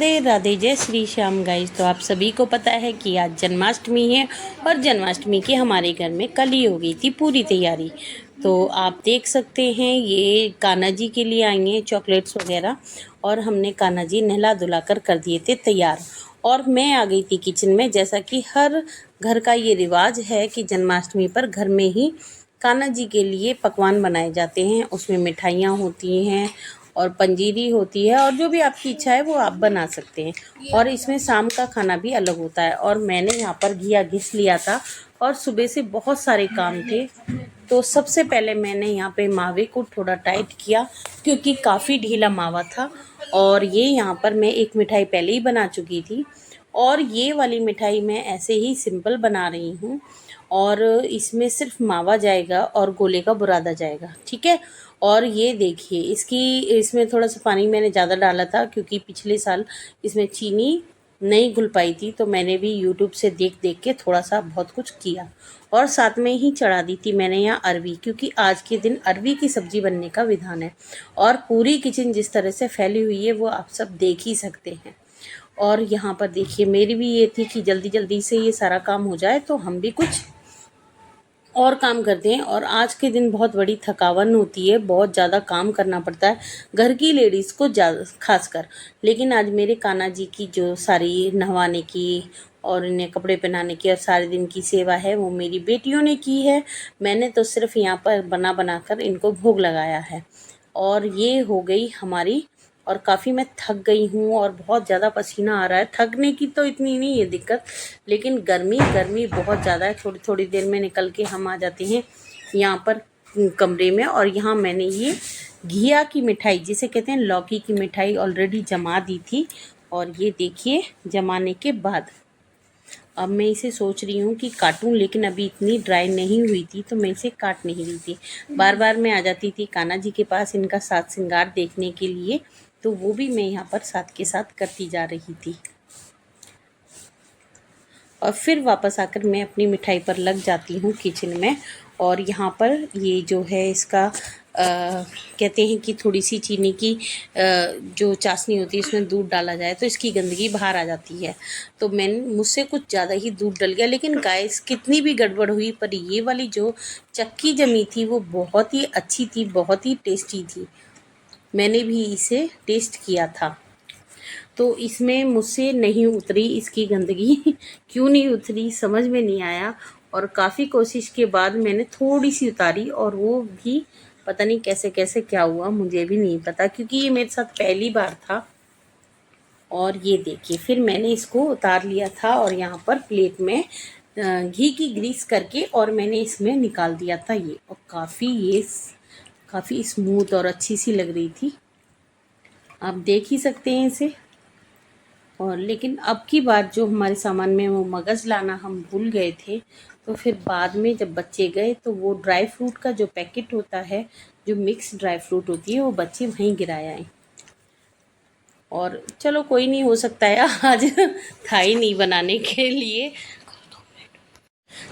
राधे राधे, जय श्री श्याम गाइस। तो आप सभी को पता है कि आज जन्माष्टमी है और जन्माष्टमी की हमारे घर में कल ही हो गई थी पूरी तैयारी। तो आप देख सकते हैं ये कान्हा जी के लिए आई हैं चॉकलेट्स वगैरह, और हमने कान्हा जी नहला धुला कर दिए थे तैयार। और मैं आ गई थी किचन में, जैसा कि हर घर का ये रिवाज है कि जन्माष्टमी पर घर में ही कान्हा जी के लिए पकवान बनाए जाते हैं। उसमें मिठाइयाँ होती हैं और पंजीरी होती है, और जो भी आपकी इच्छा है वो आप बना सकते हैं। और इसमें शाम का खाना भी अलग होता है। और मैंने यहाँ पर घिया घिस लिया था और सुबह से बहुत सारे काम थे। तो सबसे पहले मैंने यहाँ पे मावे को थोड़ा टाइट किया, क्योंकि काफ़ी ढीला मावा था। और ये यहाँ पर मैं एक मिठाई पहले ही बना चुकी थी, और ये वाली मिठाई मैं ऐसे ही सिंपल बना रही हूँ। और इसमें सिर्फ मावा जाएगा और गोले का बुरादा जाएगा, ठीक है। और ये देखिए इसमें थोड़ा सा पानी मैंने ज़्यादा डाला था, क्योंकि पिछले साल इसमें चीनी नहीं घुल पाई थी। तो मैंने भी यूट्यूब से देख देख के थोड़ा सा बहुत कुछ किया, और साथ में ही चढ़ा दी थी मैंने यहाँ अरवी, क्योंकि आज के दिन अरवी की सब्ज़ी बनने का विधान है। और पूरी किचन जिस तरह से फैली हुई है वो आप सब देख ही सकते हैं। और यहाँ पर देखिए मेरी भी ये थी कि जल्दी जल्दी से ये सारा काम हो जाए, तो हम भी कुछ और काम करते हैं। और आज के दिन बहुत बड़ी थकावन होती है, बहुत ज़्यादा काम करना पड़ता है घर की लेडीज़ को ज़्यादा खासकर। लेकिन आज मेरे कान्हा जी की जो सारी नहवाने की और इन्हें कपड़े पहनाने की और सारे दिन की सेवा है वो मेरी बेटियों ने की है। मैंने तो सिर्फ यहाँ पर बना बना कर इनको भोग लगाया है। और ये हो गई हमारी, और काफ़ी मैं थक गई हूँ और बहुत ज़्यादा पसीना आ रहा है। थकने की तो इतनी नहीं है दिक्कत, लेकिन गर्मी गर्मी बहुत ज़्यादा है। थोड़ी थोड़ी देर में निकल के हम आ जाते हैं यहाँ पर कमरे में। और यहाँ मैंने ये घिया की मिठाई, जिसे कहते हैं लौकी की मिठाई, ऑलरेडी जमा दी थी। और ये देखिए जमाने के बाद अब मैं इसे सोच रही हूँ कि काटूं, लेकिन अभी इतनी ड्राई नहीं हुई थी तो मैं इसे काट नहीं रही थी। बार बार मैं आ जाती थी कान्हा जी के पास इनका साज श्रृंगार देखने के लिए, तो वो भी मैं यहाँ पर साथ के साथ करती जा रही थी। और फिर वापस आकर मैं अपनी मिठाई पर लग जाती हूँ किचन में। और यहाँ पर ये जो है इसका कहते हैं कि थोड़ी सी चीनी की जो चाशनी होती है इसमें दूध डाला जाए तो इसकी गंदगी बाहर आ जाती है। तो मुझसे कुछ ज़्यादा ही दूध डल गया, लेकिन गाइस कितनी भी गड़बड़ हुई पर ये वाली जो चक्की जमी थी वो बहुत ही अच्छी थी, बहुत ही टेस्टी थी। मैंने भी इसे टेस्ट किया था, तो इसमें मुझसे नहीं उतरी इसकी गंदगी क्यों नहीं उतरी समझ में नहीं आया। और काफ़ी कोशिश के बाद मैंने थोड़ी सी उतारी, और वो भी पता नहीं कैसे कैसे क्या हुआ, मुझे भी नहीं पता, क्योंकि ये मेरे साथ पहली बार था। और ये देखिए फिर मैंने इसको उतार लिया था, और यहाँ पर प्लेट में घी की ग्रीस करके और मैंने इसमें निकाल दिया था ये। और काफ़ी स्मूथ और अच्छी सी लग रही थी, आप देख ही सकते हैं इसे। और लेकिन अब की बार जो हमारे सामान में वो मगज़ लाना हम भूल गए थे, तो फिर बाद में जब बच्चे गए तो वो ड्राई फ्रूट का जो पैकेट होता है, जो मिक्स ड्राई फ्रूट होती है, वो बच्चे वहीं गिराया है। और चलो कोई नहीं, हो सकता है आज था ही नहीं बनाने के लिए।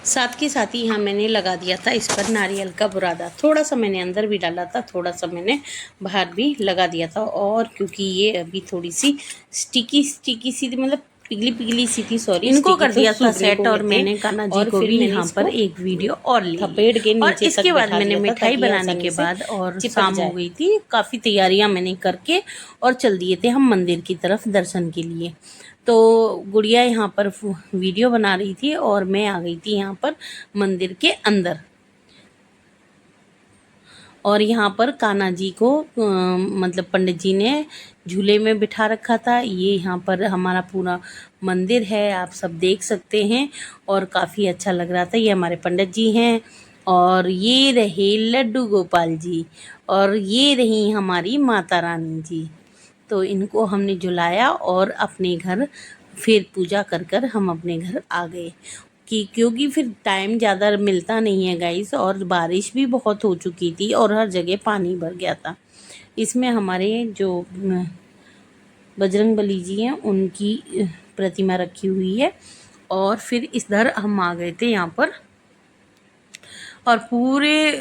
साथ के साथ ही यहाँ मैंने लगा दिया था इस पर नारियल का बुरादा, थोड़ा सा मैंने अंदर भी डाला था, थोड़ा सा मैंने बाहर भी लगा दिया था। और क्योंकि ये अभी थोड़ी सी स्टिकी सी मतलब पिघली पिघली सी थी, सॉरी, इनको कर दिया था सेट। और मैंने कान्हा जी को भी यहाँ पर एक वीडियो और ली, पेड़ के नीचे। इसके बाद मैंने मिठाई बनाने के बाद और शाम हो गई थी, काफ़ी तैयारियाँ मैंने करके और चल दिए थे हम मंदिर की तरफ दर्शन के लिए। तो गुड़िया यहाँ पर वीडियो बना रही थी और मैं आ गई थी यहाँ पर मंदिर के अंदर। और यहाँ पर कान्हा जी को मतलब पंडित जी ने झूले में बिठा रखा था। ये यहाँ पर हमारा पूरा मंदिर है, आप सब देख सकते हैं, और काफ़ी अच्छा लग रहा था। ये हमारे पंडित जी हैं, और ये रहे लड्डू गोपाल जी, और ये रही हमारी माता रानी जी। तो इनको हमने झुलाया और अपने घर फिर पूजा कर कर हम अपने घर आ गए, क्योंकि फिर टाइम ज़्यादा मिलता नहीं है गाइस, और बारिश भी बहुत हो चुकी थी और हर जगह पानी भर गया था। इसमें हमारे जो बजरंगबली जी हैं उनकी प्रतिमा रखी हुई है। और फिर इधर हम आ गए थे यहाँ पर और पूरे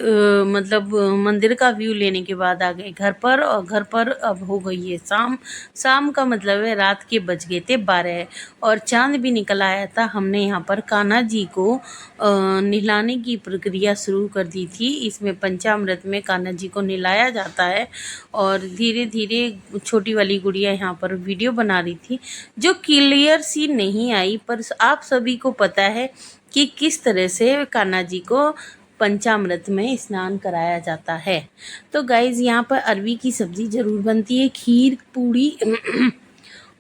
मतलब मंदिर का व्यू लेने के बाद आ गए घर पर। और घर पर अब हो गई है शाम। शाम का मतलब है रात के बज गए थे 12 और चांद भी निकल आया था। हमने यहाँ पर कान्हा जी को नहलाने की प्रक्रिया शुरू कर दी थी। इसमें पंचामृत में कान्हा जी को नहलाया जाता है और धीरे धीरे छोटी वाली गुड़िया यहाँ पर वीडियो बना रही थी जो क्लियर सी नहीं आई, पर आप सभी को पता है कि किस तरह से कान्हा जी को पंचामृत में स्नान कराया जाता है। तो गाइज़ यहाँ पर अरवी की सब्ज़ी ज़रूर बनती है, खीर, पूड़ी,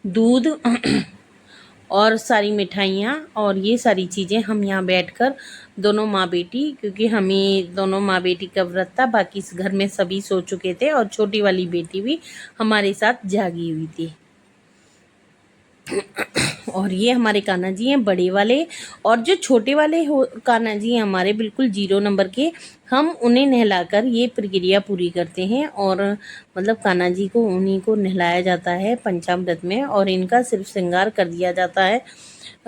दूध और सारी मिठाइयाँ और ये सारी चीज़ें हम यहाँ बैठकर दोनों माँ बेटी, क्योंकि हमें दोनों माँ बेटी का व्रत था, बाकी इस घर में सभी सो चुके थे और छोटी वाली बेटी भी हमारे साथ जागी हुई थी। और ये हमारे कान्हा जी हैं बड़े वाले, और जो छोटे वाले कान्हा जी हैं हमारे बिल्कुल 0 नंबर के, हम उन्हें नहलाकर ये प्रक्रिया पूरी करते हैं। और मतलब कान्हा जी को उन्हीं को नहलाया जाता है पंचामृत में और इनका सिर्फ श्रृंगार कर दिया जाता है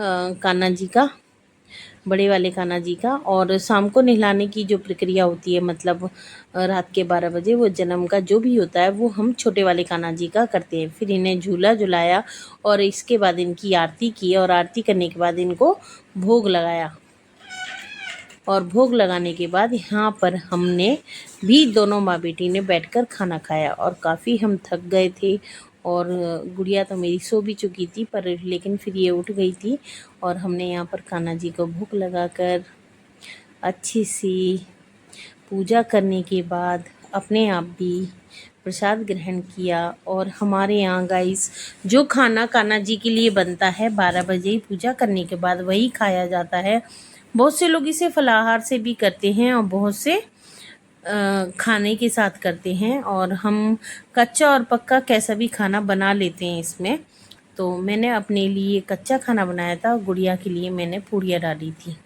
कान्हा जी का, बड़े वाले कान्हा जी का। और शाम को नहलाने की जो प्रक्रिया होती है मतलब रात के 12 बजे वो जन्म का जो भी होता है वो हम छोटे वाले कान्हा जी का करते हैं। फिर इन्हें झूला झुलाया और इसके बाद इनकी आरती की और आरती करने के बाद इनको भोग लगाया। और भोग लगाने के बाद यहाँ पर हमने भी दोनों माँ बेटी ने बैठकर खाना खाया और काफ़ी हम थक गए थे। और गुड़िया तो मेरी सो भी चुकी थी पर लेकिन फिर ये उठ गई थी और हमने यहाँ पर कान्हा जी को भोग लगाकर अच्छी सी पूजा करने के बाद अपने आप भी प्रसाद ग्रहण किया। और हमारे यहाँ गाइस जो खाना कान्हा जी के लिए बनता है 12 बजे पूजा करने के बाद वही खाया जाता है। बहुत से लोग इसे फलाहार से भी करते हैं और बहुत से खाने के साथ करते हैं। और हम कच्चा और पक्का कैसा भी खाना बना लेते हैं इसमें। तो मैंने अपने लिए कच्चा खाना बनाया था, गुड़िया के लिए मैंने पूड़ियाँ डाली थी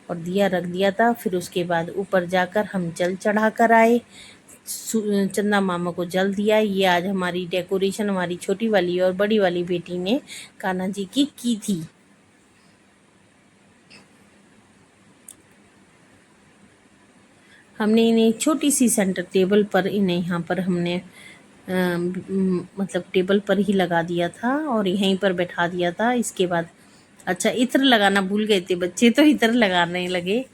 और दिया रख दिया था। फिर उसके बाद ऊपर जाकर हम जल चढ़ा कर आए, चंदा मामा को जल दिया। ये आज हमारी डेकोरेशन हमारी छोटी वाली और बड़ी वाली बेटी ने कान्हा जी की थी। हमने इन्हें छोटी सी सेंटर टेबल पर इन्हें यहाँ पर हमने मतलब टेबल पर ही लगा दिया था और यहीं पर बैठा दिया था। इसके बाद अच्छा इत्र लगाना भूल गए थे बच्चे, तो इत्र लगाने लगे।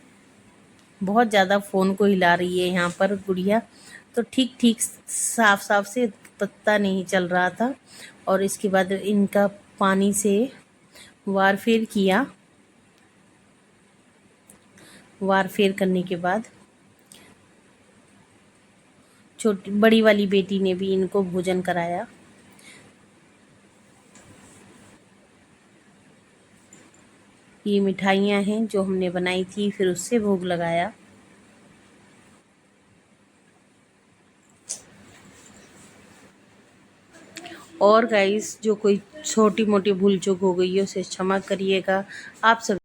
बहुत ज़्यादा फ़ोन को हिला रही है यहाँ पर गुड़िया, तो ठीक ठीक साफ साफ से पता नहीं चल रहा था। और इसके बाद इनका पानी से वार फेर किया। वार फेर करने के बाद छोटी बड़ी वाली बेटी ने भी इनको भोजन कराया। ये मिठाइयाँ हैं जो हमने बनाई थी, फिर उससे भोग लगाया। और गाइस जो कोई छोटी मोटी भूल चूक हो गई है उसे क्षमा करिएगा। आप सभी